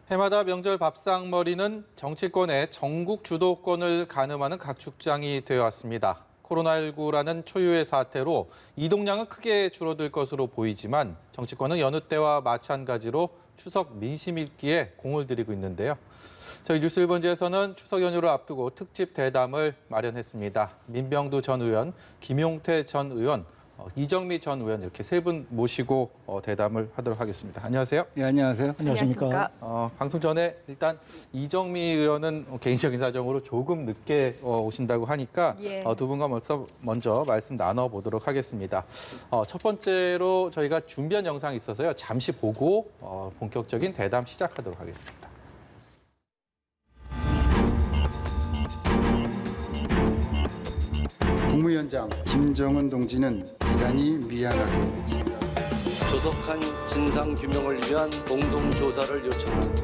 해마다 명절 밥상머리는 정치권의 전국 주도권을 가늠하는 각축장이 되어왔습니다. 코로나19라는 초유의 사태로 이동량은 크게 줄어들 것으로 보이지만 정치권은 여느 때와 마찬가지로 추석 민심 읽기에 공을 들이고 있는데요. 저희 뉴스 1번지에서는 추석 연휴를 앞두고 특집 대담을 마련했습니다. 민병두 전 의원, 김용태 전 의원, 이정미 전 의원 이렇게 세 분 모시고 대담을 하도록 하겠습니다. 안녕하세요. 네, 안녕하세요. 안녕하십니까. 방송 전에 일단 이정미 의원은 개인적인 사정으로 조금 늦게 오신다고 하니까 두 분과 먼저 말씀 나눠보도록 하겠습니다. 첫 번째로 저희가 준비한 영상이 있어서요. 잠시 보고 본격적인 대담 시작하도록 하겠습니다. 국무위원장 김정은 동지는 대단히 미안하게 생각합니다. 조속한 진상규명을 위한 공동조사를 요청합니다.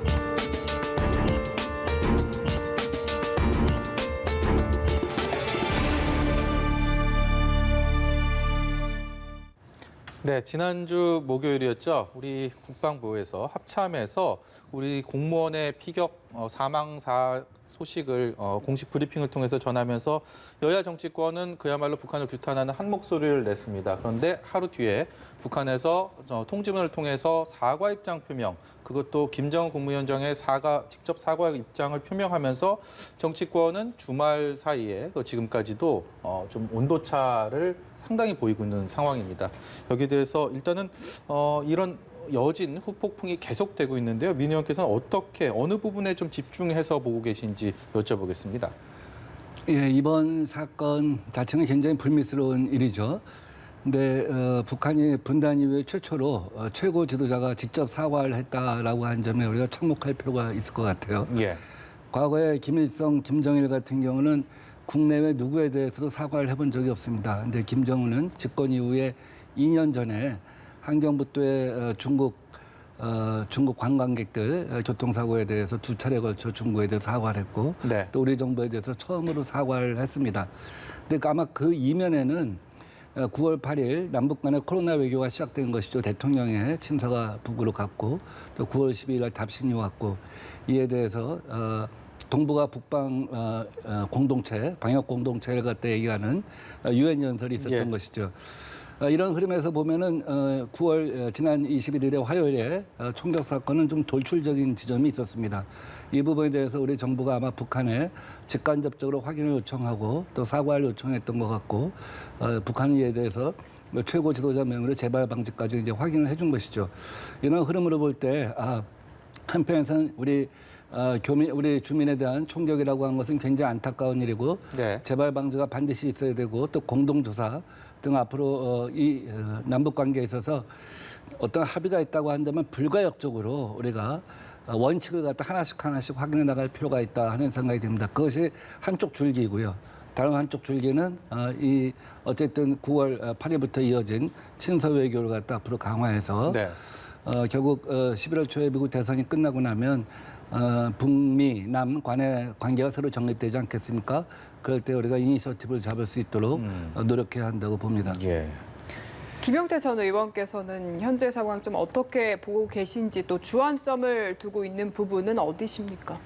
네, 지난주 목요일이었죠. 우리 국방부에서 합참에서 우리 공무원의 피격 사망 소식을 공식 브리핑을 통해서 전하면서 여야 정치권은 그야말로 북한을 규탄하는 한 목소리를 냈습니다. 그런데 하루 뒤에 북한에서 통지문을 통해서 사과 입장 표명, 그것도 김정은 국무위원장의 직접 사과 입장을 표명하면서 정치권은 주말 사이에 지금까지도 좀 온도차를 상당히 보이고 있는 상황입니다. 여기에 대해서 일단은 이런 여진 후폭풍이 계속되고 있는데요. 민 의원께서는 어느 부분에 좀 집중해서 보고 계신지 여쭤보겠습니다. 예, 이번 사건 자체는 굉장히 불미스러운 일이죠. 근데 북한이 분단 이후에 최초로 최고 지도자가 직접 사과를 했다라고 한 점에 우리가 착목할 필요가 있을 것 같아요. 예. 과거에 김일성, 김정일 같은 경우는 국내외 누구에 대해서도 사과를 해본 적이 없습니다. 근데 김정은은 집권 이후에 2년 전에 한경북도의 중국 관광객들 교통사고에 대해서 2차례 걸쳐 중국에 대해서 사과를 했고 네. 또 우리 정부에 대해서 처음으로 사과를 했습니다. 근데 아마 그 이면에는 9월 8일 남북 간의 코로나 외교가 시작된 것이죠. 대통령의 친서가 북으로 갔고 또 9월 12일 날 답신이 왔고 이에 대해서 동북아 북방 공동체, 방역 공동체를 갖다 얘기하는 유엔 연설이 있었던 것이죠. 이런 흐름에서 보면은 9월 지난 21일에 화요일에 총격 사건은 좀 돌출적인 지점이 있었습니다. 이 부분에 대해서 우리 정부가 아마 북한에 직간접적으로 확인을 요청하고 또 사과를 요청했던 것 같고 북한에 이에 대해서 최고 지도자 명의로 재발 방지까지 이제 확인을 해준 것이죠. 이런 흐름으로 볼 때 한편에서는 우리 주민에 대한 총격이라고 하는 것은 굉장히 안타까운 일이고 네. 재발 방지가 반드시 있어야 되고 또 공동조사 등 앞으로 이 남북 관계에 있어서 어떤 합의가 있다고 한다면 불가역적으로 우리가 원칙을 갖다 하나씩 확인해 나갈 필요가 있다 하는 생각이 듭니다. 그것이 한쪽 줄기이고요. 다른 한쪽 줄기는 어쨌든 9월 8일부터 이어진 친서 외교를 갖다 앞으로 강화해서 네. 결국 11월 초에 미국 대선이 끝나고 나면 북미 남 간의 관계가 서로 정립되지 않겠습니까? 그럴 때 우리가 이니셔티브를 잡을 수 있도록 노력해야 한다고 봅니다. 예. 김용태 전 의원께서는 현재 상황 좀 어떻게 보고 계신지 또 주안점을 두고 있는 부분은 어디십니까?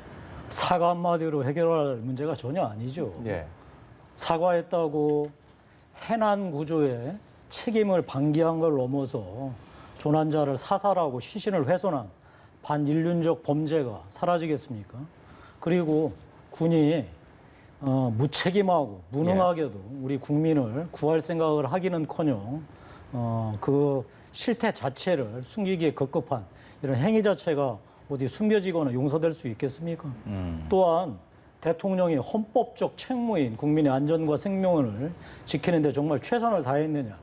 사과 한마디로 해결할 문제가 전혀 아니죠. 예. 사과했다고 해난 구조에 책임을 방기한 걸 넘어서 조난자를 사살하고 시신을 훼손한 반인륜적 범죄가 사라지겠습니까? 그리고 군이 무책임하고 무능하게도 우리 국민을 구할 생각을 하기는커녕 그 실태 자체를 숨기기에 급급한 이런 행위 자체가 어디 숨겨지거나 용서될 수 있겠습니까? 또한 대통령이 헌법적 책무인 국민의 안전과 생명을 지키는 데 정말 최선을 다했느냐.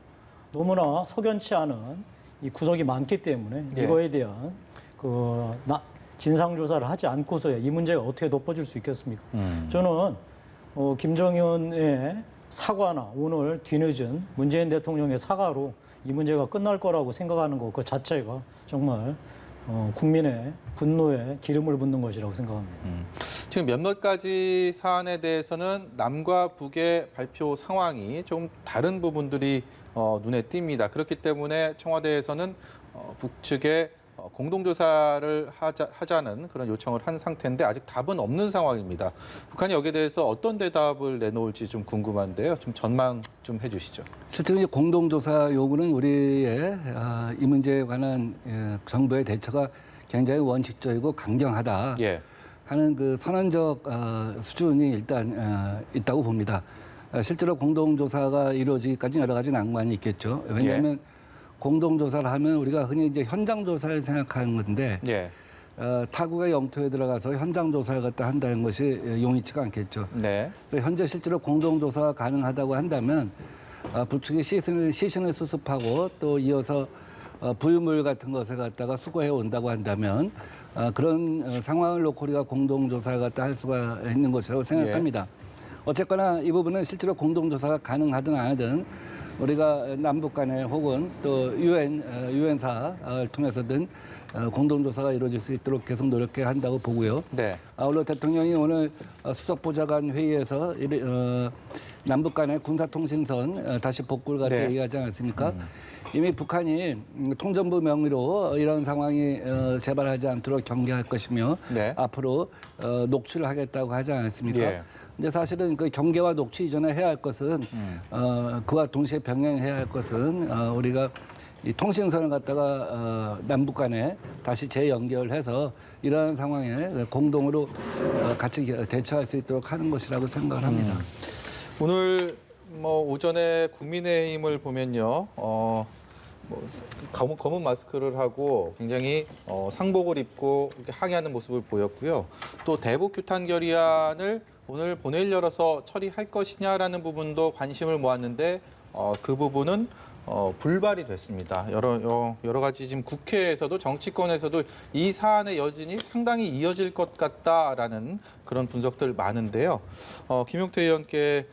너무나 석연치 않은 이 구석이 많기 때문에 이거에 대한 진상조사를 하지 않고서야 이 문제가 어떻게 덮어질 수 있겠습니까? 저는 김정은의 사과나 오늘 뒤늦은 문재인 대통령의 사과로 이 문제가 끝날 거라고 생각하는 것 그 자체가 정말 국민의 분노에 기름을 붓는 것이라고 생각합니다. 지금 몇몇 가지 사안에 대해서는 남과 북의 발표 상황이 좀 다른 부분들이 눈에 띕니다. 그렇기 때문에 청와대에서는 북측의 공동조사를 하자는 그런 요청을 한 상태인데 아직 답은 없는 상황입니다. 북한이 여기에 대해서 어떤 대답을 내놓을지 좀 궁금한데요. 좀 전망 좀 해주시죠. 실제로 이제 공동조사 요구는 우리의 이 문제에 관한 정부의 대처가 굉장히 원칙적이고 강경하다 예. 하는 그 선언적 수준이 일단 있다고 봅니다. 실제로 공동조사가 이루어지기까지 여러 가지 난관이 있겠죠. 왜냐하면 공동조사를 하면 우리가 흔히 이제 현장조사를 생각하는 건데 예. 타국의 영토에 들어가서 현장조사를 갖다 한다는 것이 용이치가 않겠죠. 네. 그래서 현재 실제로 공동조사가 가능하다고 한다면 북측이 시신을 수습하고 또 이어서 부유물 같은 것을 갖다가 수거해 온다고 한다면 그런 상황을 놓고 우리가 공동조사를 갖다 할 수가 있는 것이라고 생각합니다. 어쨌거나 이 부분은 실제로 공동조사가 가능하든 안 하든 우리가 남북 간에 혹은 또 유엔사를 통해서든 공동조사가 이루어질 수 있도록 계속 노력해야 한다고 보고요. 네. 아울러 대통령이 오늘 수석보좌관 회의에서 남북 간의 군사통신선 다시 복구를 갖다 네. 얘기하지 않았습니까? 이미 북한이 통전부 명의로 이런 상황이 재발하지 않도록 경계할 것이며 네. 앞으로 녹취를 하겠다고 하지 않았습니까? 예. 근데 사실은 그 경계와 녹취 이전에 해야 할 것은 그와 동시에 병행해야 할 것은 우리가 이 통신선을 갖다가 남북 간에 다시 재연결해서 이러한 상황에 공동으로 같이 대처할 수 있도록 하는 것이라고 생각을 합니다. 오늘 오전에 국민의힘을 보면요, 검은 마스크를 하고 굉장히 상복을 입고 이렇게 항의하는 모습을 보였고요. 또 대북 규탄 결의안을 오늘 본회의를 열어서 처리할 것이냐라는 부분도 관심을 모았는데 그 부분은 불발이 됐습니다. 여러 가지 지금 국회에서도 정치권에서도 이 사안의 여진이 상당히 이어질 것 같다라는 그런 분석들 많은데요. 김용태 의원께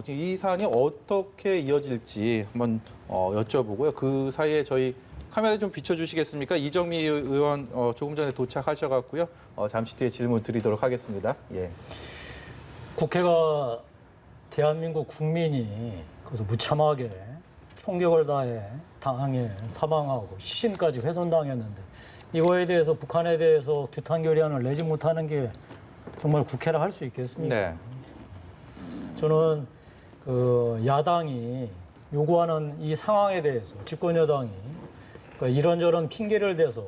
이 사안이 어떻게 이어질지 한번 여쭤보고요. 그 사이에 저희 카메라 좀 비춰주시겠습니까? 이정미 의원 조금 전에 도착하셔갖고요. 잠시 뒤에 질문 드리도록 하겠습니다. 예. 국회가 대한민국 국민이 그것도 무참하게 총격을 다해 당해 사망하고 시신까지 훼손당했는데 이거에 대해서 북한에 대해서 규탄 결의안을 내지 못하는 게 정말 국회라 할 수 있겠습니까? 네. 저는 그 야당이 요구하는 이 상황에 대해서 집권 여당이 그러니까 이런저런 핑계를 대서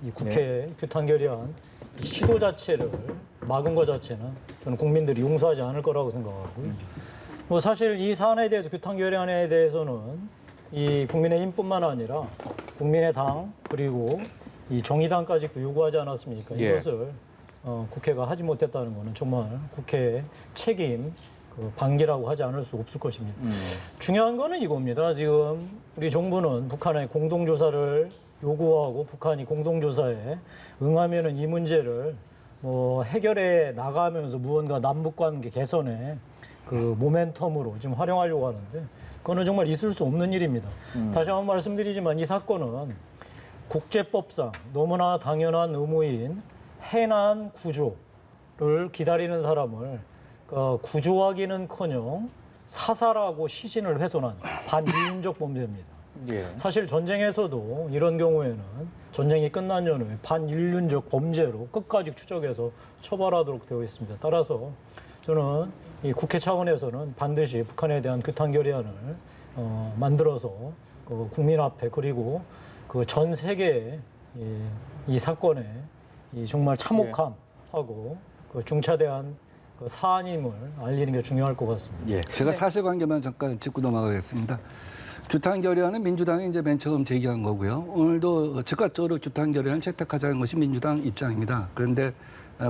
이 국회 규탄 결의안 시도 자체를 막은 것 자체는 저는 국민들이 용서하지 않을 거라고 생각하고요. 뭐 사실 이 사안에 대해서 규탄 결의안에 대해서는 이 국민의힘뿐만 아니라 국민의당 그리고 이 정의당까지 요구하지 않았습니까? 예. 이것을 국회가 하지 못했다는 것은 정말 국회의 책임 방기라고 하지 않을 수 없을 것입니다. 중요한 거는 이겁니다. 지금 우리 정부는 북한의 공동조사를 요구하고 북한이 공동조사에 응하면은 이 문제를 해결해 나가면서 무언가 남북관계 개선에 그 모멘텀으로 지금 활용하려고 하는데 그거는 정말 있을 수 없는 일입니다. 다시 한번 말씀드리지만 이 사건은 국제법상 너무나 당연한 의무인 해난 구조를 기다리는 사람을 구조하기는커녕 사살하고 시신을 훼손한 반인륜적 범죄입니다. 예. 사실 전쟁에서도 이런 경우에는 전쟁이 끝난 연후에 반인륜적 범죄로 끝까지 추적해서 처벌하도록 되어 있습니다. 따라서 저는 이 국회 차원에서는 반드시 북한에 대한 규탄 결의안을 만들어서 국민 앞에 그리고 그 전 세계에 이 사건에 정말 참혹함하고 그 중차대한 그 사안임을 알리는 게 중요할 것 같습니다. 예, 제가 사실관계만 잠깐 짚고 넘어가겠습니다. 규탄 결의안은 민주당이 이제 맨 처음 제기한 거고요. 오늘도 즉각적으로 규탄 결의안을 채택하자는 것이 민주당 입장입니다. 그런데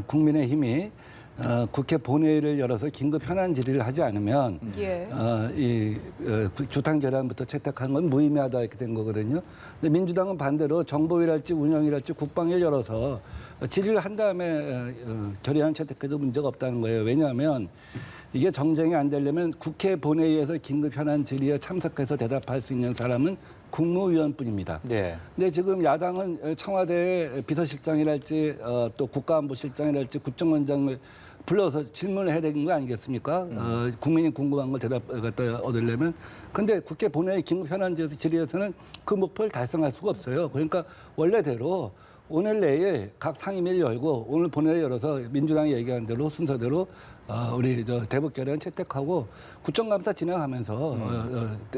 국민의힘이 국회 본회의를 열어서 긴급 현안 질의를 하지 않으면 이 규탄 결의안부터 채택하는 건 무의미하다 이렇게 된 거거든요. 근데 민주당은 반대로 정보위랄지 운영이랄지 국방위를 열어서 질의를 한 다음에 결의안 채택해도 문제가 없다는 거예요. 왜냐하면 이게 정쟁이 안 되려면 국회 본회의에서 긴급 현안 질의에 참석해서 대답할 수 있는 사람은 국무위원뿐입니다. 네. 근데 지금 야당은 청와대 비서실장이랄지 또 국가안보실장이랄지 국정원장을 불러서 질문을 해야 되는 거 아니겠습니까? 국민이 궁금한 걸 대답 갖다 얻으려면. 근데 국회 본회의 긴급 현안 질의에서는 그 목표를 달성할 수가 없어요. 그러니까 원래대로 오늘 내일 각 상임위를 열고 오늘 본회의 열어서 민주당이 얘기한 대로 순서대로 우리 대북 결의안 채택하고 국정감사 진행하면서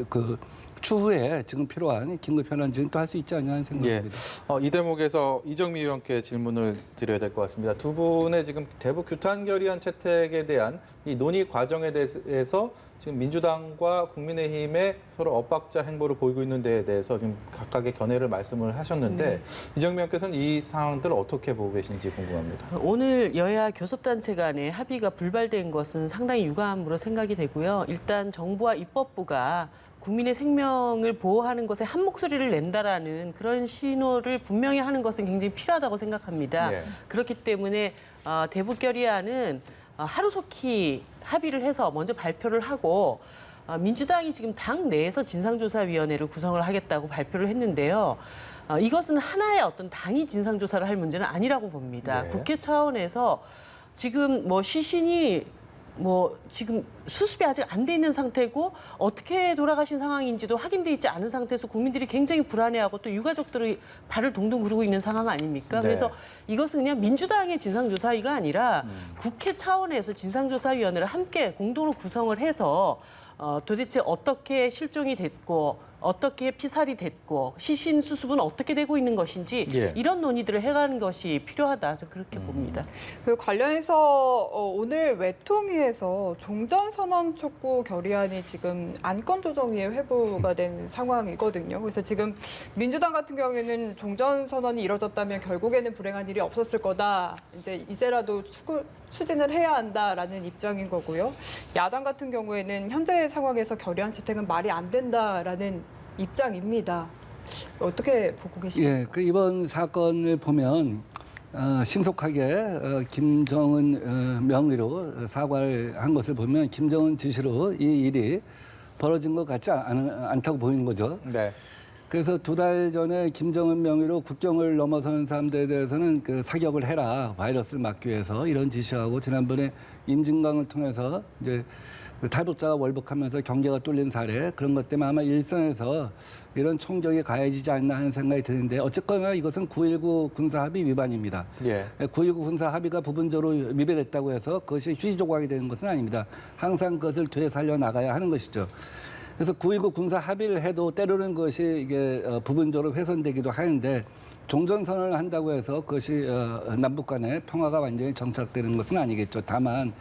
그 추후에 지금 필요한 긴급 현안 질의 또 할 수 있지 않냐 하는 생각입니다. 이 대목에서 이정미 의원께 질문을 드려야 될 것 같습니다. 두 분의 지금 대북 규탄 결의안 채택에 대한 이 논의 과정에 대해서 지금 민주당과 국민의힘의 서로 엇박자 행보를 보이고 있는 데에 대해서 지금 각각의 견해를 말씀을 하셨는데 이정미 의원께서는 이 상황들을 어떻게 보고 계신지 궁금합니다. 오늘 여야 교섭단체 간의 합의가 불발된 것은 상당히 유감으로 생각이 되고요. 일단 정부와 입법부가 국민의 생명을 보호하는 것에 한 목소리를 낸다라는 그런 신호를 분명히 하는 것은 굉장히 필요하다고 생각합니다. 네. 그렇기 때문에 대북 결의안은 하루속히 합의를 해서 먼저 발표를 하고 민주당이 지금 당 내에서 진상조사위원회를 구성을 하겠다고 발표를 했는데요. 이것은 하나의 어떤 당이 진상조사를 할 문제는 아니라고 봅니다. 네. 국회 차원에서 지금 시신이 지금 수습이 아직 안 돼 있는 상태고 어떻게 돌아가신 상황인지도 확인돼 있지 않은 상태에서 국민들이 굉장히 불안해하고 또 유가족들이 발을 동동 구르고 있는 상황 아닙니까? 네. 그래서 이것은 그냥 민주당의 진상조사위가 아니라 국회 차원에서 진상조사위원회를 함께 공동으로 구성을 해서 도대체 어떻게 실종이 됐고 어떻게 피살이 됐고 시신 수습은 어떻게 되고 있는 것인지 예. 이런 논의들을 해가는 것이 필요하다. 저는 그렇게 봅니다. 그리고 관련해서 오늘 외통위에서 종전선언 촉구 결의안이 지금 안건조정위에 회부가 된 상황이거든요. 그래서 지금 민주당 같은 경우에는 종전선언이 이뤄졌다면 결국에는 불행한 일이 없었을 거다. 이제라도 추진을 해야 한다라는 입장인 거고요. 야당 같은 경우에는 현재 상황에서 결의안 채택은 말이 안 된다라는 입장입니다. 어떻게 보고 계십니까? 예, 이번 사건을 보면 신속하게 김정은 명의로 사과를 한 것을 보면 김정은 지시로 이 일이 벌어진 것 같지 않다고 보이는 거죠. 네. 그래서 2달 전에 김정은 명의로 국경을 넘어서는 사람들에 대해서는 사격을 해라, 바이러스를 막기 위해서 이런 지시하고 지난번에 임진강을 통해서 이제 탈북자가 월북하면서 경계가 뚫린 사례 그런 것 때문에 아마 일선에서 이런 총격이 가해지지 않나 하는 생각이 드는데 어쨌거나 이것은 9.19 군사합의 위반입니다. 예. 9.19 군사합의가 부분적으로 위배됐다고 해서 그것이 휴지 조각이 되는 것은 아닙니다. 항상 그것을 되살려 나가야 하는 것이죠. 그래서 9.19 군사 합의를 해도 때로는 그것이 이게 부분적으로 훼손되기도 하는데 종전선언을 한다고 해서 그것이 남북 간의 평화가 완전히 정착되는 것은 아니겠죠. 다만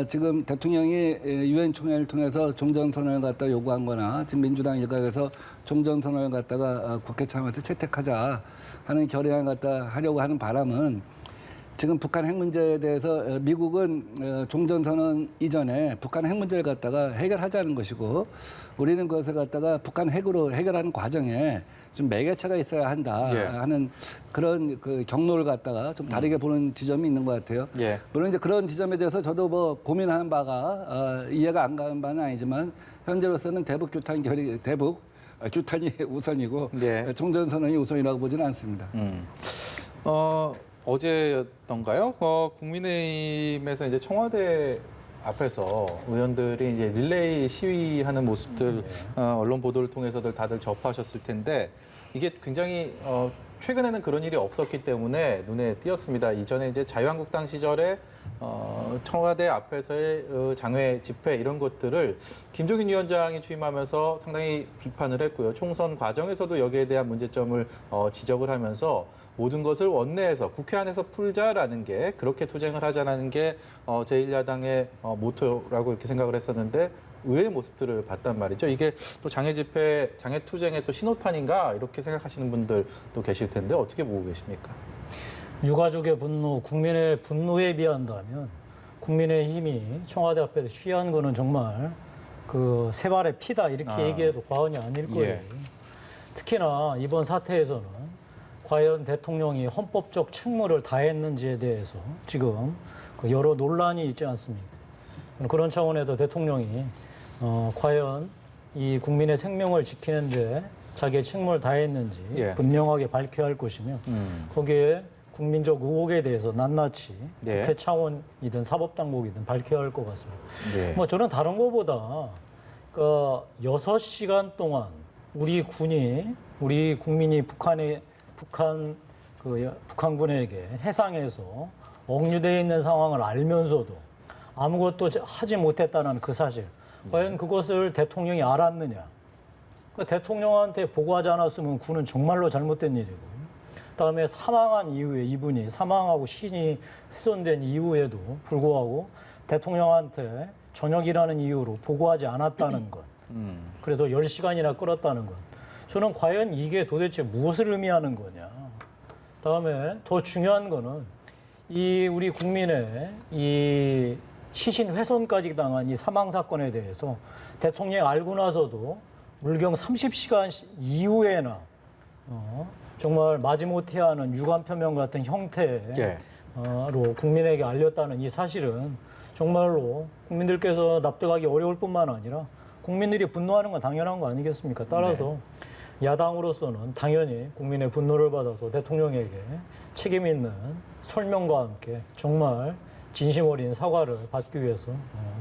지금 대통령이 유엔 총회를 통해서 종전선언을 갖다 요구한 거나 지금 민주당 일각에서 종전선언을 갖다가 국회 차원에서 채택하자 하는 결의안을 갖다 하려고 하는 바람은 지금 북한 핵 문제에 대해서 미국은 종전선언 이전에 북한 핵 문제를 갖다가 해결하자는 것이고 우리는 그것을 갖다가 북한 핵으로 해결하는 과정에 좀 매개체가 있어야 한다 예. 하는 그런 경로를 갖다가 좀 다르게 보는 지점이 있는 것 같아요. 예. 물론 이제 그런 지점에 대해서 저도 고민하는 바가 이해가 안 가는 바는 아니지만 현재로서는 대북 규탄이 우선이고 예. 종전선언이 우선이라고 보지는 않습니다. 어제였던가요? 국민의힘에서 이제 청와대 앞에서 의원들이 이제 릴레이 시위하는 모습들 언론 보도를 통해서들 다들 접하셨을 텐데 이게 굉장히 최근에는 그런 일이 없었기 때문에 눈에 띄었습니다. 이전에 이제 자유한국당 시절에 청와대 앞에서의 장외 집회 이런 것들을 김종인 위원장이 취임하면서 상당히 비판을 했고요. 총선 과정에서도 여기에 대한 문제점을 지적을 하면서 모든 것을 원내에서 국회 안에서 풀자라는 게 그렇게 투쟁을 하자라는 게 제1야당의 모토라고 이렇게 생각을 했었는데 의외의 모습들을 봤단 말이죠. 이게 또 장애 집회, 장애 투쟁의 또 신호탄인가 이렇게 생각하시는 분들도 계실 텐데 어떻게 보고 계십니까? 유가족의 분노, 국민의 분노에 비한다면 국민의힘이 청와대 앞에서 취한 거는 정말 그 세 발의 피다 이렇게 얘기해도 과언이 아닐 거예요. 예. 특히나 이번 사태에서는 과연 대통령이 헌법적 책무를 다했는지에 대해서 지금 여러 논란이 있지 않습니까? 그런 차원에서 대통령이 과연 이 국민의 생명을 지키는데 자기의 책무를 다했는지 예. 분명하게 밝혀야 할 것이며 거기에 국민적 의혹에 대해서 낱낱이 네. 국회 차원이든 사법당국이든 밝혀야 할 것 같습니다. 네. 뭐 저는 다른 것보다 그 6시간 동안 우리 국민이 북한군에게 해상에서 억류되어 있는 상황을 알면서도 아무것도 하지 못했다는 그 사실. 과연 그것을 대통령이 알았느냐? 그 대통령한테 보고하지 않았으면 군은 정말로 잘못된 일이고. 그다음에 사망한 이후에 이분이 사망하고 신이 훼손된 이후에도 불구하고 대통령한테 저녁이라는 이유로 보고하지 않았다는 것. 그래도 10시간이나 끌었다는 것. 저는 과연 이게 도대체 무엇을 의미하는 거냐. 그다음에 더 중요한 거는 이 우리 국민의 이 시신 훼손까지 당한 이 사망 사건에 대해서 대통령이 알고 나서도 물경 30시간 이후에나 정말 마지못해 하는 유감 표명 같은 형태로 국민에게 알렸다는 이 사실은 정말로 국민들께서 납득하기 어려울 뿐만 아니라 국민들이 분노하는 건 당연한 거 아니겠습니까? 따라서 야당으로서는 당연히 국민의 분노를 받아서 대통령에게 책임 있는 설명과 함께 정말 진심 어린 사과를 받기 위해서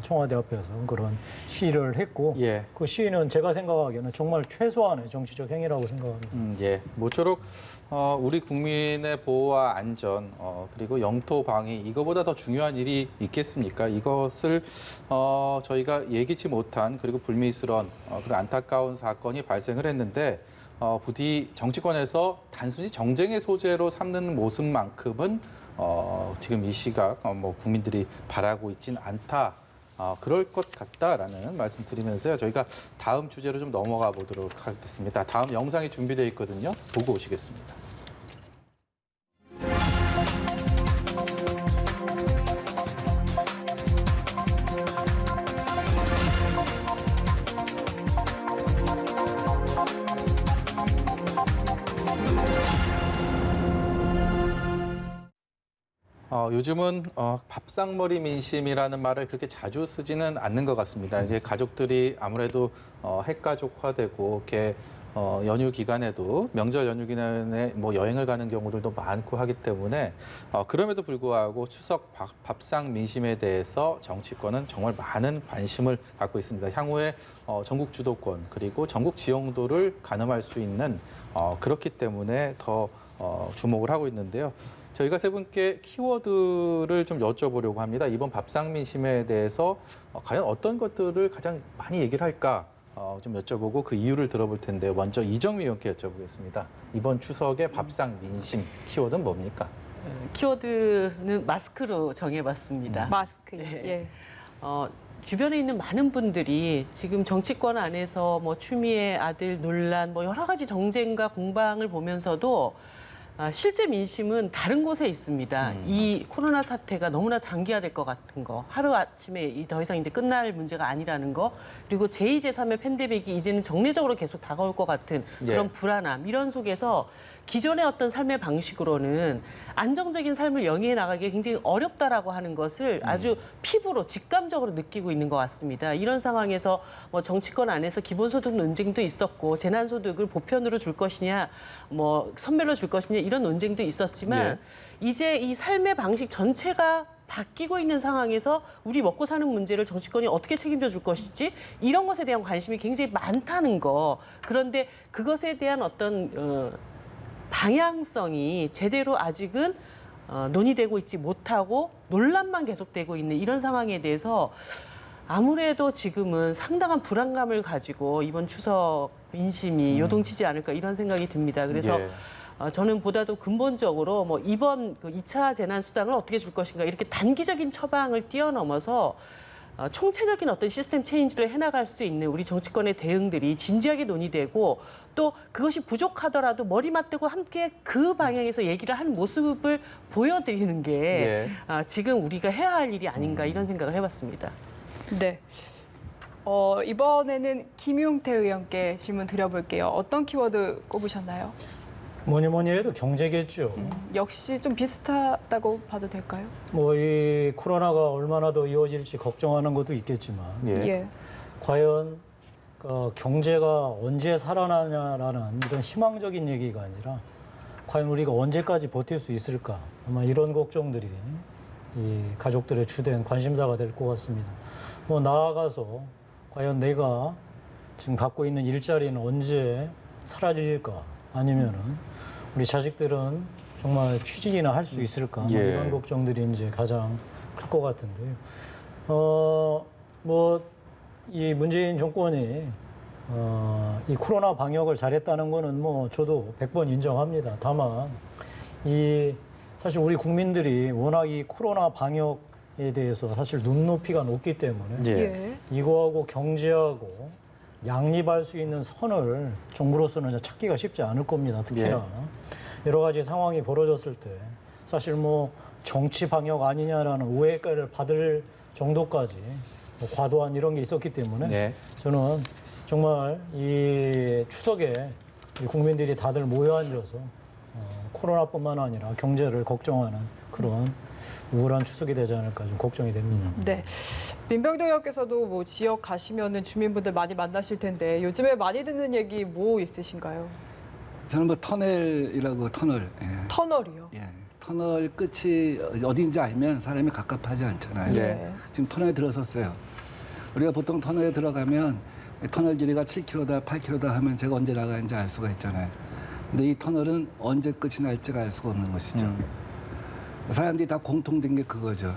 청와대 앞에서 그런 시위를 했고 예. 그 시위는 제가 생각하기에는 정말 최소한의 정치적 행위라고 생각합니다. 예. 모쪼록 우리 국민의 보호와 안전 그리고 영토 방위 이거보다 더 중요한 일이 있겠습니까? 이것을 저희가 예기치 못한 그리고 불미스러운 그리고 안타까운 사건이 발생을 했는데 부디 정치권에서 단순히 정쟁의 소재로 삼는 모습만큼은 지금 이 시각 뭐 국민들이 바라고 있진 않다. 그럴 것 같다라는 말씀드리면서요. 저희가 다음 주제로 좀 넘어가 보도록 하겠습니다. 다음 영상이 준비되어 있거든요. 보고 오시겠습니다. 요즘은 밥상머리 민심이라는 말을 그렇게 자주 쓰지는 않는 것 같습니다. 이제 가족들이 아무래도 핵가족화되고 이렇게 연휴 기간에도 명절 연휴 기간에 뭐 여행을 가는 경우들도 많고 하기 때문에 그럼에도 불구하고 추석 밥상 민심에 대해서 정치권은 정말 많은 관심을 갖고 있습니다. 향후에 전국 주도권 그리고 전국 지형도를 가늠할 수 있는 그렇기 때문에 더 주목을 하고 있는데요. 저희가 세 분께 키워드를 좀 여쭤보려고 합니다. 이번 밥상 민심에 대해서 과연 어떤 것들을 가장 많이 얘기를 할까 좀 여쭤보고 그 이유를 들어볼 텐데요. 먼저 이정미 의원께 여쭤보겠습니다. 이번 추석의 밥상 민심 키워드는 뭡니까? 키워드는 마스크로 정해봤습니다. 마스크. 네. 예. 주변에 있는 많은 분들이 지금 정치권 안에서 뭐 추미애 아들 논란, 뭐 여러 가지 정쟁과 공방을 보면서도 실제 민심은 다른 곳에 있습니다. 이 코로나 사태가 너무나 장기화될 것 같은 거, 하루아침에 더 이상 이제 끝날 문제가 아니라는 거, 그리고 제2, 제3의 팬데믹이 이제는 정례적으로 계속 다가올 것 같은 그런 불안함, 이런 속에서 기존의 어떤 삶의 방식으로는 안정적인 삶을 영위해 나가기 굉장히 어렵다라고 하는 것을 아주 피부로 직감적으로 느끼고 있는 것 같습니다. 이런 상황에서 뭐 정치권 안에서 기본소득 논쟁도 있었고 재난소득을 보편으로 줄 것이냐, 뭐 선별로 줄 것이냐 이런 논쟁도 있었지만 이제 이 삶의 방식 전체가 바뀌고 있는 상황에서 우리 먹고 사는 문제를 정치권이 어떻게 책임져 줄 것이지 이런 것에 대한 관심이 굉장히 많다는 거. 그런데 그것에 대한 어떤 방향성이 제대로 아직은 논의되고 있지 못하고 논란만 계속되고 있는 이런 상황에 대해서 아무래도 지금은 상당한 불안감을 가지고 이번 추석 민심이 요동치지 않을까 이런 생각이 듭니다. 그래서 저는 보다도 근본적으로 뭐 이번 그 2차 재난수당을 어떻게 줄 것인가 이렇게 단기적인 처방을 뛰어넘어서 총체적인 어떤 시스템 체인지를 해나갈 수 있는 우리 정치권의 대응들이 진지하게 논의되고 또 그것이 부족하더라도 머리 맞대고 함께 그 방향에서 얘기를 하는 모습을 보여드리는 게 지금 우리가 해야 할 일이 아닌가 이런 생각을 해봤습니다. 네. 이번에는 김용태 의원께 질문 드려볼게요. 어떤 키워드 꼽으셨나요? 뭐니 해도 경제겠죠. 역시 좀 비슷하다고 봐도 될까요? 뭐 이 코로나가 얼마나 더 이어질지 걱정하는 것도 있겠지만 예. 과연 경제가 언제 살아나냐라는 이런 희망적인 얘기가 아니라 과연 우리가 언제까지 버틸 수 있을까? 아마 이런 걱정들이 이 가족들의 주된 관심사가 될 것 같습니다. 뭐 나아가서 과연 내가 지금 갖고 있는 일자리는 언제 사라질까? 아니면은 우리 자식들은 정말 취직이나 할 수 있을까? 뭐 예. 이런 걱정들이 이제 가장 클 것 같은데요. 뭐 이 문재인 정권이 이 코로나 방역을 잘했다는 거는 뭐 저도 100번 인정합니다. 다만 이 사실 우리 국민들이 워낙 이 코로나 방역에 대해서 사실 눈높이가 높기 때문에 예. 예. 이거하고 경제하고 양립할 수 있는 선을 정부로서는 이제 찾기가 쉽지 않을 겁니다. 특히나 여러 가지 상황이 벌어졌을 때 사실 뭐 정치 방역 아니냐라는 오해를 받을 정도까지 뭐 과도한 이런 게 있었기 때문에 네. 저는 정말 이 추석에 이 국민들이 다들 모여 앉아서 코로나뿐만 아니라 경제를 걱정하는 그런 우울한 추석이 되지 않을까 좀 걱정이 됩니다. 네. 민병도 의원께서도 뭐 지역 가시면은 주민분들 많이 만나실 텐데 요즘에 많이 듣는 얘기 뭐 있으신가요? 저는 뭐 터널이라고 터널. 예. 터널이요. 예. 터널 끝이 어딘지 알면 사람이 갑갑하지 않잖아요. 네. 지금 터널에 들어섰어요. 우리가 보통 터널에 들어가면 터널 길이가 7km다, 8km다 하면 제가 언제 나가는지 알 수가 있잖아요. 근데 이 터널은 언제 끝이 날지가 알 수가 없는 것이죠. 사람들이 다 공통된 게 그거죠.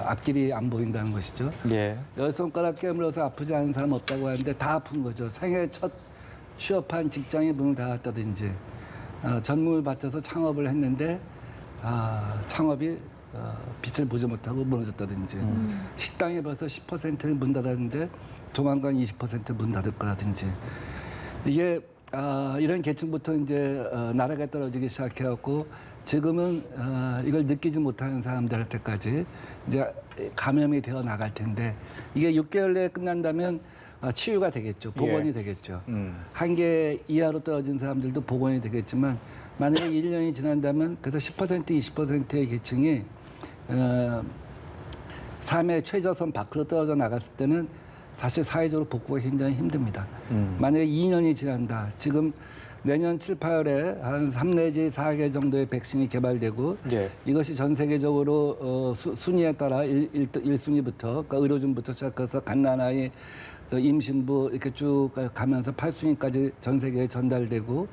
앞길이 안 보인다는 것이죠. 예. 열 손가락 깨물어서 아프지 않은 사람 없다고 하는데 다 아픈 거죠. 생애 첫 취업한 직장에 문을 닫았다든지 전문을 바쳐서 창업을 했는데 창업이 빛을 보지 못하고 무너졌다든지 식당이 벌써 10%를 문 닫았는데 조만간 20% 문 닫을 거라든지 이게 이런 계층부터 이제 나라가 떨어지기 시작해갖고 지금은 이걸 느끼지 못하는 사람들한테까지 이제 감염이 되어 나갈 텐데 이게 6개월 내에 끝난다면 치유가 되겠죠. 복원이 예. 되겠죠. 한계 이하로 떨어진 사람들도 복원이 되겠지만 만약에 1년이 지난다면 그래서 10% 20%의 계층이 삶의 최저선 밖으로 떨어져 나갔을 때는 사실 사회적으로 복구가 굉장히 힘듭니다. 만약에 2년이 지난다. 지금 내년 7, 8월에 한 3 내지 4개 정도의 백신이 개발되고 예. 이것이 전 세계적으로 순위에 따라 1순위부터 그러니까 의료진부터 시작해서 갓난아이 또 임신부 이렇게 쭉 가면서 8순위까지 전 세계에 전달되고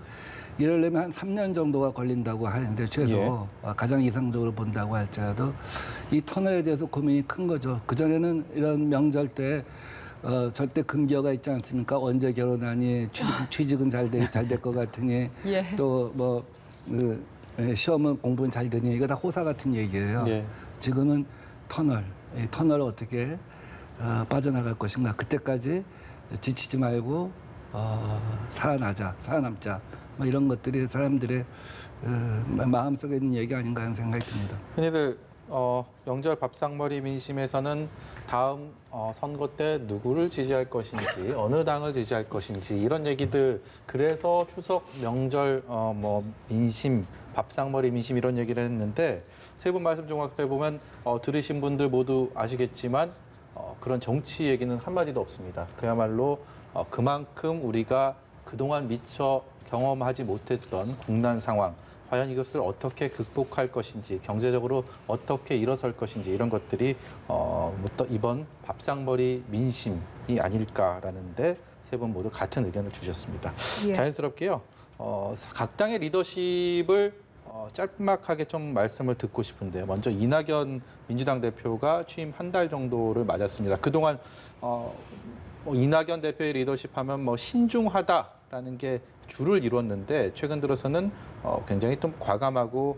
이러려면 한 3년 정도가 걸린다고 하는데 최소 가장 이상적으로 본다고 할지라도 이 터널에 대해서 고민이 큰 거죠. 그전에는 이런 명절 때 절대 금기어가 있지 않습니까? 언제 결혼하니 취직은 잘 될 것 같으니 예. 또 뭐 시험은 공부는 잘 되니 이거 다 호사 같은 얘기예요. 예. 지금은 이 터널을 어떻게 빠져나갈 것인가. 그때까지 지치지 말고 살아남자. 뭐 이런 것들이 사람들의 마음속에 있는 얘기 아닌가 하는 생각이 듭니다. 흔히들 명절 밥상머리 민심에서는 다음 선거 때 누구를 지지할 것인지 어느 당을 지지할 것인지 이런 얘기들 그래서 추석 명절 뭐 민심 밥상머리 민심 이런 얘기를 했는데 세 분 말씀 종합해 보면 들으신 분들 모두 아시겠지만 그런 정치 얘기는 한마디도 없습니다. 그야말로 그만큼 우리가 그동안 미처 경험하지 못했던 국난 상황, 과연 이것을 어떻게 극복할 것인지, 경제적으로 어떻게 일어설 것인지 이런 것들이 이번 밥상머리 민심이 아닐까라는데 세 분 모두 같은 의견을 주셨습니다. 예. 자연스럽게요. 각 당의 리더십을 짤막하게 좀 말씀을 듣고 싶은데요. 먼저 이낙연 민주당 대표가 취임 한 달 정도를 맞았습니다. 그동안 이낙연 대표의 리더십 하면 뭐 신중하다라는 게 주를 이뤘는데 최근 들어서는 굉장히 좀 과감하고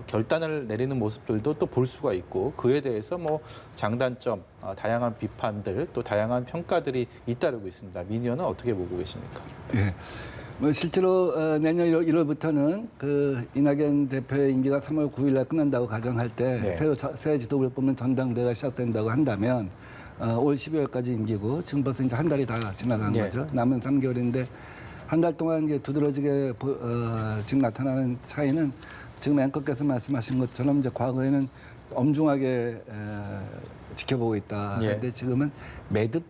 결단을 내리는 모습들도 또 볼 수가 있고 그에 대해서 뭐 장단점, 다양한 비판들 또 다양한 평가들이 잇따르고 있습니다. 민 의원은 어떻게 보고 계십니까? 예. 뭐 실제로 내년 1월부터는 그 이낙연 대표의 임기가 3월 9일 날 끝난다고 가정할 때 네. 새 지도부를 뽑는 전당대회가 시작된다고 한다면 올 12월까지 임기고 지금 벌써 이제 한 달이 다 지나간 네. 거죠. 남은 3개월인데 한 달 동안 이게 두드러지게 지금 나타나는 차이는 지금 앵커께서 말씀하신 것처럼 이제 과거에는 엄중하게 지켜보고 있다. 예. 그런데 지금은 매듭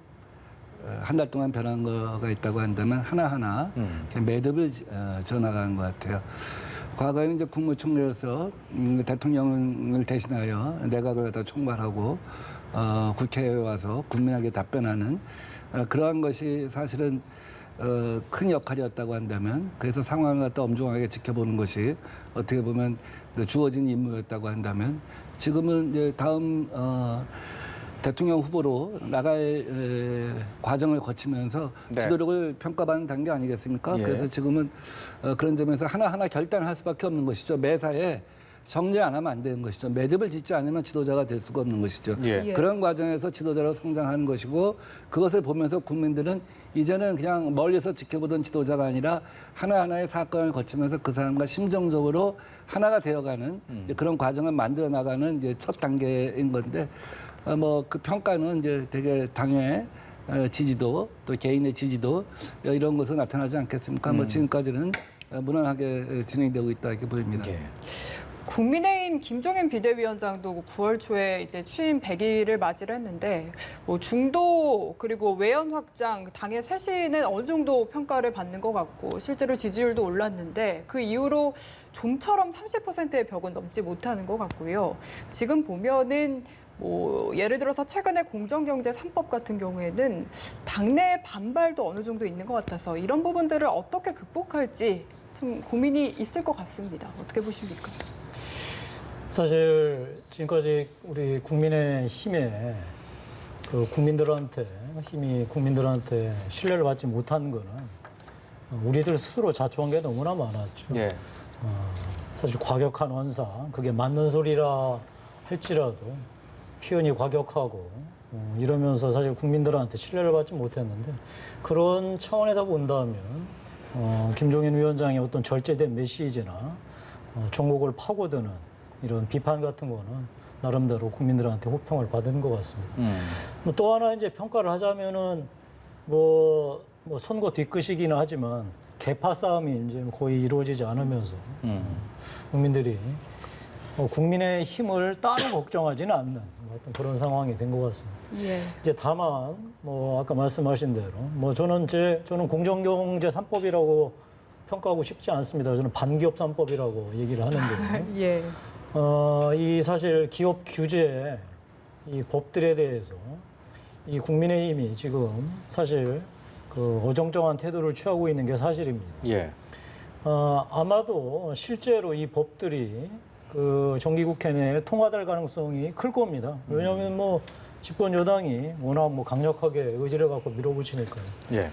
한 달 동안 변한 거가 있다고 한다면 하나하나 매듭을 지어나가는 것 같아요. 과거에는 이제 국무총리로서 대통령을 대신하여 내각을 다 총괄하고 국회에 와서 국민에게 답변하는 그러한 것이 사실은 큰 역할이었다고 한다면, 그래서 상황을 갖다 엄중하게 지켜보는 것이 어떻게 보면 주어진 임무였다고 한다면, 지금은 이제 다음 대통령 후보로 나갈 과정을 거치면서 네. 지도력을 평가받는 단계 아니겠습니까? 예. 그래서 지금은 그런 점에서 하나하나 결단할 수밖에 없는 것이죠. 매사에 정리 안 하면 안 되는 것이죠. 매듭을 짓지 않으면 지도자가 될 수가 없는 것이죠. 예. 예. 그런 과정에서 지도자로 성장하는 것이고, 그것을 보면서 국민들은 이제는 그냥 멀리서 지켜보던 지도자가 아니라 하나하나의 사건을 거치면서 그 사람과 심정적으로 하나가 되어가는 이제 그런 과정을 만들어 나가는 이제 첫 단계인 건데, 뭐 그 평가는 이제 되게 당의 지지도 또 개인의 지지도 이런 것으로 나타나지 않겠습니까? 뭐 지금까지는 무난하게 진행되고 있다 이렇게 보입니다. 예. 국민의힘 김종인 비대위원장도 9월 초에 이제 취임 100일을 맞이를 했는데, 뭐 중도 그리고 외연 확장, 당의 쇄신은 어느 정도 평가를 받는 것 같고 실제로 지지율도 올랐는데, 그 이후로 좀처럼 30%의 벽은 넘지 못하는 것 같고요. 지금 보면은 뭐 예를 들어서 최근에 공정경제 3법 같은 경우에는 당내 반발도 어느 정도 있는 것 같아서 이런 부분들을 어떻게 극복할지 좀 고민이 있을 것 같습니다. 어떻게 보십니까? 사실 지금까지 우리 국민의힘에 그 국민들한테 신뢰를 받지 못한 거는 우리들 스스로 자초한 게 너무나 많았죠. 예. 사실 과격한 언사, 그게 맞는 소리라 할지라도 표현이 과격하고 이러면서 사실 국민들한테 신뢰를 받지 못했는데, 그런 차원에다 본다면 김종인 위원장의 어떤 절제된 메시지나 종목을 파고드는 이런 비판 같은 거는 나름대로 국민들한테 호평을 받은 것 같습니다. 뭐또 하나 이제 평가를 하자면은 뭐 선거 뒤끝이기는 하지만 개파 싸움이 이제 거의 이루어지지 않으면서 국민들이 국민의 힘을 따로 걱정하지는 않는 어떤 그런 상황이 된 것 같습니다. 예. 이제 다만 뭐 아까 말씀하신 대로 뭐 저는 공정경제 3법이라고 평가하고 싶지 않습니다. 저는 반기업 3법이라고 얘기를 하는데요. 예. 이 사실 기업 규제 이 법들에 대해서 이 국민의힘이 지금 사실 그 어정쩡한 태도를 취하고 있는 게 사실입니다. 예. 아마도 실제로 이 법들이 그 정기국회 내에 통과될 가능성이 클 겁니다. 왜냐하면 뭐 집권 여당이 워낙 뭐 강력하게 의지를 갖고 밀어붙이니까요. 예.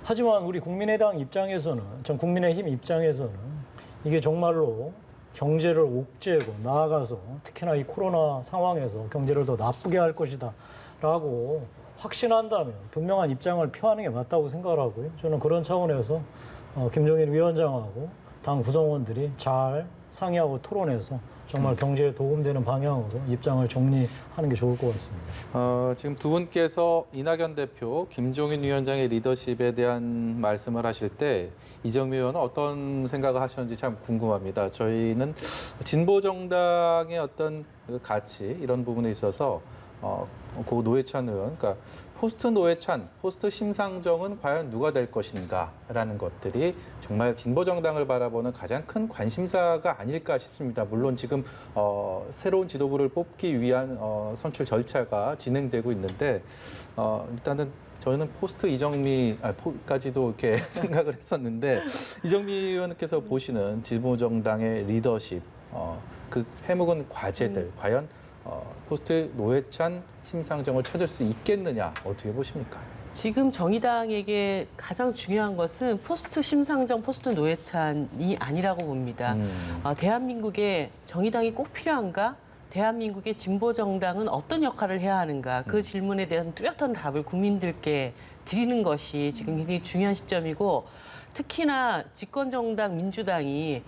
하지만 우리 국민의당 입장에서는, 전 국민의힘 입장에서는 이게 정말로 경제를 옥죄고 나아가서 특히나 이 코로나 상황에서 경제를 더 나쁘게 할 것이다 라고 확신한다면 분명한 입장을 표하는 게 맞다고 생각을 하고요. 저는 그런 차원에서 김종인 위원장하고 당 구성원들이 잘 상의하고 토론해서 정말 경제에 도움되는 방향으로 입장을 정리하는 게 좋을 것 같습니다. 지금 두 분께서 이낙연 대표, 김종인 위원장의 리더십에 대한 말씀을 하실 때 이정미 의원은 어떤 생각을 하셨는지 참 궁금합니다. 저희는 진보 정당의 어떤 가치 이런 부분에 있어서 고 노회찬 의원, 그러니까 포스트 노회찬, 포스트 심상정은 과연 누가 될 것인가라는 것들이 정말 진보 정당을 바라보는 가장 큰 관심사가 아닐까 싶습니다. 물론 지금 새로운 지도부를 뽑기 위한 선출 절차가 진행되고 있는데 일단은 저희는 포스트 이정미까지도 이렇게 생각을 했었는데, 이정미 의원께서 보시는 진보 정당의 리더십, 그 해묵은 과제들 과연 포스트 노회찬, 심상정을 찾을 수 있겠느냐, 어떻게 보십니까? 지금 정의당에게 가장 중요한 것은 포스트 심상정, 포스트 노회찬이 아니라고 봅니다. 대한민국에 정의당이 꼭 필요한가? 대한민국의 진보 정당은 어떤 역할을 해야 하는가? 그 질문에 대한 뚜렷한 답을 국민들께 드리는 것이 지금 굉장히 중요한 시점이고, 특히나 집권 정당 민주당이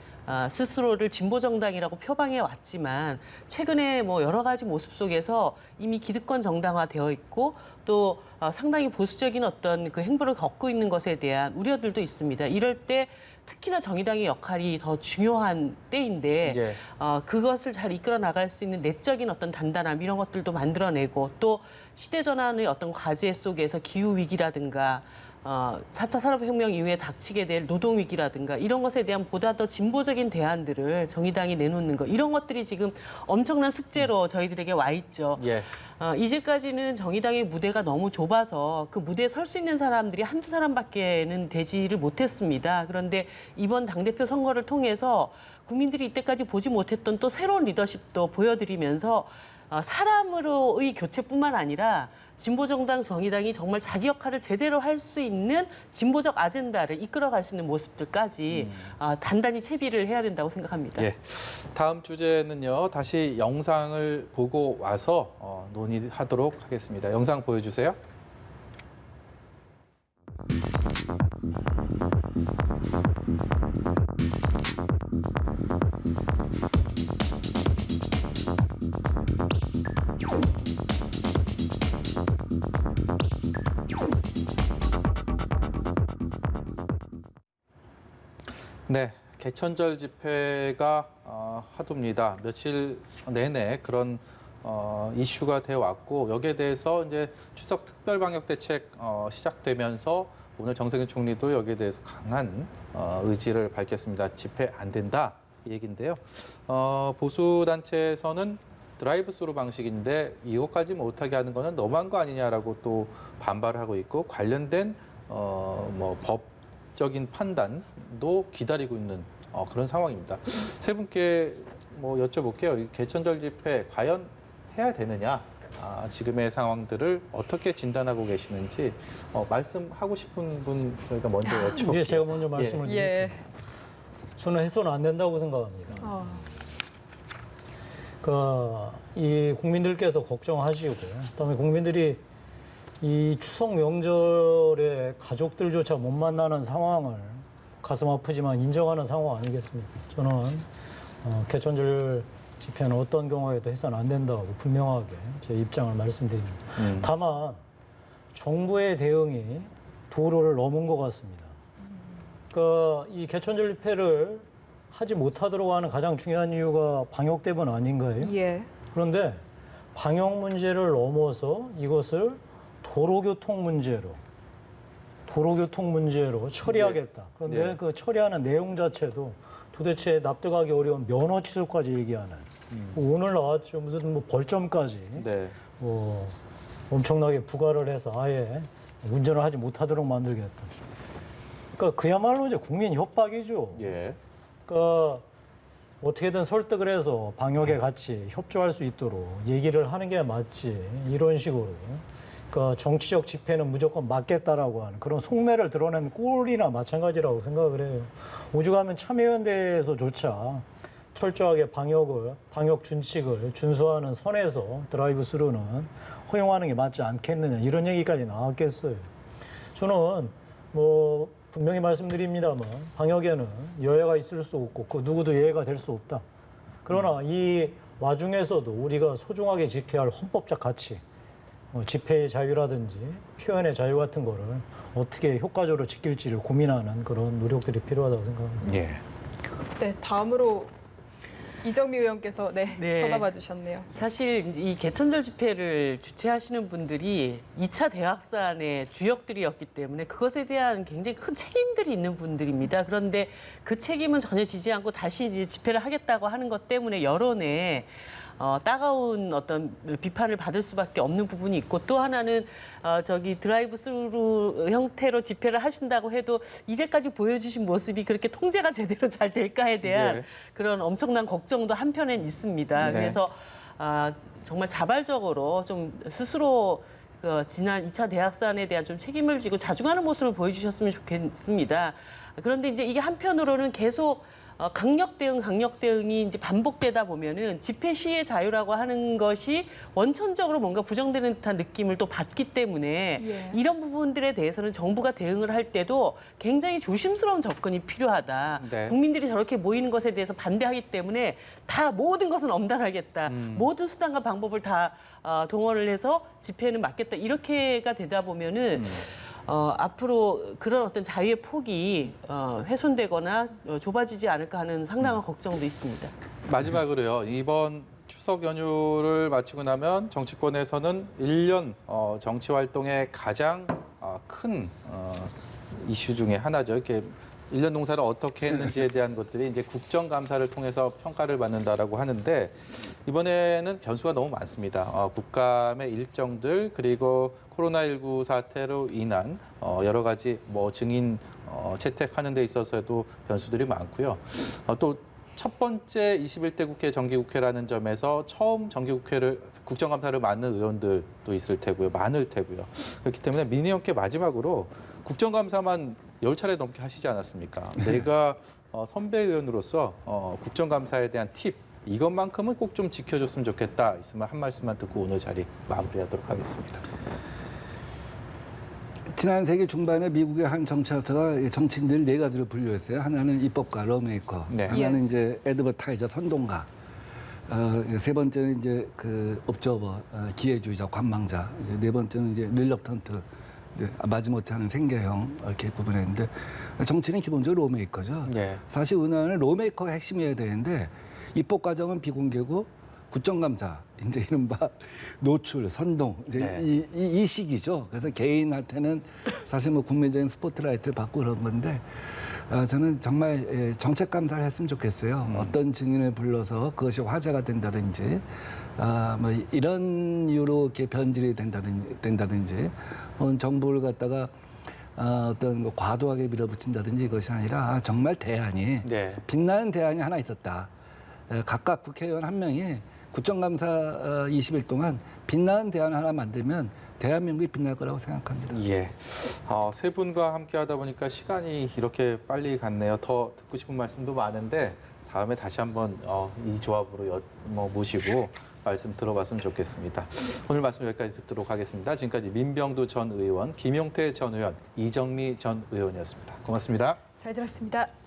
스스로를 진보 정당이라고 표방해 왔지만 최근에 뭐 여러 가지 모습 속에서 이미 기득권 정당화되어 있고 또 상당히 보수적인 어떤 그 행보를 겪고 있는 것에 대한 우려들도 있습니다. 이럴 때 특히나 정의당의 역할이 더 중요한 때인데 예. 그것을 잘 이끌어 나갈 수 있는 내적인 어떤 단단함 이런 것들도 만들어내고, 또 시대 전환의 어떤 과제 속에서 기후 위기라든가 4차 산업혁명 이후에 닥치게 될 노동위기라든가 이런 것에 대한 보다 더 진보적인 대안들을 정의당이 내놓는 것, 이런 것들이 지금 엄청난 숙제로 저희들에게 와 있죠. 예. 이제까지는 정의당의 무대가 너무 좁아서 그 무대에 설 수 있는 사람들이 한두 사람밖에는 되지를 못했습니다. 그런데 이번 당대표 선거를 통해서 국민들이 이때까지 보지 못했던 또 새로운 리더십도 보여드리면서 사람으로의 교체뿐만 아니라 진보정당 정의당이 정말 자기 역할을 제대로 할 수 있는 진보적 아젠다를 이끌어갈 수 있는 모습들까지 단단히 채비를 해야 된다고 생각합니다. 예. 다음 주제는요. 다시 영상을 보고 와서 논의하도록 하겠습니다. 영상 보여주세요. 네, 개천절 집회가 화두입니다. 며칠 내내 그런 이슈가 되어 왔고 여기에 대해서 이제 추석 특별 방역 대책 시작되면서 오늘 정세균 총리도 여기에 대해서 강한 의지를 밝혔습니다. 집회 안 된다 이 얘기인데요. 보수 단체에서는 드라이브스루 방식인데 이것까지 못하게 하는 거는 너무한 거 아니냐라고 또 반발을 하고 있고 관련된 법적인 판단도 기다리고 있는 그런 상황입니다. 세 분께 여쭤볼게요. 이 개천절 집회 과연 해야 되느냐? 지금의 상황들을 어떻게 진단하고 계시는지 말씀하고 싶은 분 저희가 먼저 여쭤볼게요. 이제 제가 먼저 말씀을 드릴게요. 예. 저는 해서는 안 된다고 생각합니다. 이 국민들께서 걱정하시고, 그다음에 국민들이 이 추석 명절에 가족들조차 못 만나는 상황을 가슴 아프지만 인정하는 상황 아니겠습니까? 저는 개천절 집회는 어떤 경우에도 해서는 안 된다고 분명하게 제 입장을 말씀드립니다. 다만 정부의 대응이 도로를 넘은 것 같습니다. 이 개천절 집회를 하지 못하도록 하는 가장 중요한 이유가 방역 때문 아닌가요? 예. 그런데 방역 문제를 넘어서 이것을 도로교통 문제로 처리하겠다. 그런데 네. 그 처리하는 내용 자체도 도대체 납득하기 어려운 면허 취소까지 얘기하는. 오늘 나왔죠. 무슨 벌점까지 네. 엄청나게 부과를 해서 아예 운전을 하지 못하도록 만들겠다. 그러니까 그야말로 이제 국민 협박이죠. 예. 그러니까 어떻게든 설득을 해서 방역에 같이 협조할 수 있도록 얘기를 하는 게 맞지. 이런 식으로. 그러니까 정치적 집회는 무조건 막겠다라고 하는 그런 속내를 드러낸 꼴이나 마찬가지라고 생각을 해요. 오죽하면 참여연대에서조차 철저하게 방역 준칙을 준수하는 선에서 드라이브 스루는 허용하는 게 맞지 않겠느냐 이런 얘기까지 나왔겠어요. 저는 분명히 말씀드립니다만 방역에는 여야가 있을 수 없고 그 누구도 예외가 될 수 없다. 그러나 이 와중에서도 우리가 소중하게 지켜야 할 헌법적 가치, 집회의 자유라든지 표현의 자유 같은 거를 어떻게 효과적으로 지킬지를 고민하는 그런 노력들이 필요하다고 생각합니다. 예. 네, 다음으로 이정미 의원께서 네. 쳐다봐 주셨네요. 사실 이제 이 개천절 집회를 주최하시는 분들이 2차 대확산의 주역들이었기 때문에 그것에 대한 굉장히 큰 책임들이 있는 분들입니다. 그런데 그 책임은 전혀 지지 않고 다시 이제 집회를 하겠다고 하는 것 때문에 여론에 따가운 어떤 비판을 받을 수밖에 없는 부분이 있고 또 하나는 드라이브 스루 형태로 집회를 하신다고 해도 이제까지 보여주신 모습이 그렇게 통제가 제대로 잘 될까에 대한 네. 그런 엄청난 걱정도 한편엔 있습니다. 네. 그래서 정말 자발적으로 좀 스스로 지난 2차 대학산에 대한 좀 책임을 지고 자중하는 모습을 보여주셨으면 좋겠습니다. 그런데 이제 이게 한편으로는 계속 강력 대응이 이제 반복되다 보면은 집회 시의 자유라고 하는 것이 원천적으로 뭔가 부정되는 듯한 느낌을 또 받기 때문에 예. 이런 부분들에 대해서는 정부가 대응을 할 때도 굉장히 조심스러운 접근이 필요하다. 네. 국민들이 저렇게 모이는 것에 대해서 반대하기 때문에 다 모든 것은 엄단하겠다. 모든 수단과 방법을 다 동원을 해서 집회는 막겠다. 이렇게가 되다 보면은 앞으로 그런 어떤 자유의 폭이 훼손되거나 좁아지지 않을까 하는 상당한 걱정도 있습니다. 마지막으로요. 이번 추석 연휴를 마치고 나면 정치권에서는 1년 정치 활동의 가장 큰 이슈 중에 하나죠. 이렇게 1년 농사를 어떻게 했는지에 대한 것들이 이제 국정감사를 통해서 평가를 받는다라고 하는데 이번에는 변수가 너무 많습니다. 국감의 일정들 그리고 코로나19 사태로 인한 여러 가지 뭐 증인 채택하는 데 있어서도 변수들이 많고요. 또 첫 번째 21대 국회 정기국회라는 점에서 처음 정기국회를 국정감사를 맡는 의원들도 있을 테고요. 많을 테고요. 그렇기 때문에 민의원께 마지막으로 국정감사만 10차례 넘게 하시지 않았습니까? 내가 선배 의원으로서 국정감사에 대한 팁 이것만큼은 꼭 좀 지켜줬으면 좋겠다. 있으면 한 말씀만 듣고 오늘 자리 마무리하도록 하겠습니다. 지난 세기 중반에 미국의 한 정치학자가 정치인들 네 가지로 분류했어요. 하나는 입법가, 러메이커, 네. 하나는 이제 애드버타이저, 선동가, 세 번째는 이제 그 옵저버, 기회주의자, 관망자, 이제 네 번째는 이제 릴럭턴트, 마지못해 하는 생계형 이렇게 구분했는데 정치는 기본적으로 러메이커죠. 네. 사실 우리나라는 러메이커가 핵심이어야 되는데 입법 과정은 비공개고 국정감사, 이제 이른바 노출, 선동, 이제 네. 이 시기죠. 그래서 개인한테는 사실 뭐 국민적인 스포트라이트를 받고 그런 건데 저는 정말 정책 감사를 했으면 좋겠어요. 어떤 증인을 불러서 그것이 화제가 된다든지, 뭐 이런 이유로 이렇게 변질이 된다든지, 정부를 갖다가 어떤 뭐 과도하게 밀어붙인다든지 이것이 아니라 정말 대안이 네. 빛나는 대안이 하나 있었다. 각각 국회의원 한 명이 국정감사 20일 동안 빛나는 대안 하나 만들면 대한민국이 빛날 거라고 생각합니다. 예. 세 분과 함께 하다 보니까 시간이 이렇게 빨리 갔네요. 더 듣고 싶은 말씀도 많은데 다음에 다시 한번 이 조합으로 모시고 말씀 들어봤으면 좋겠습니다. 오늘 말씀 여기까지 듣도록 하겠습니다. 지금까지 민병두 전 의원, 김용태 전 의원, 이정미 전 의원이었습니다. 고맙습니다. 잘 들었습니다.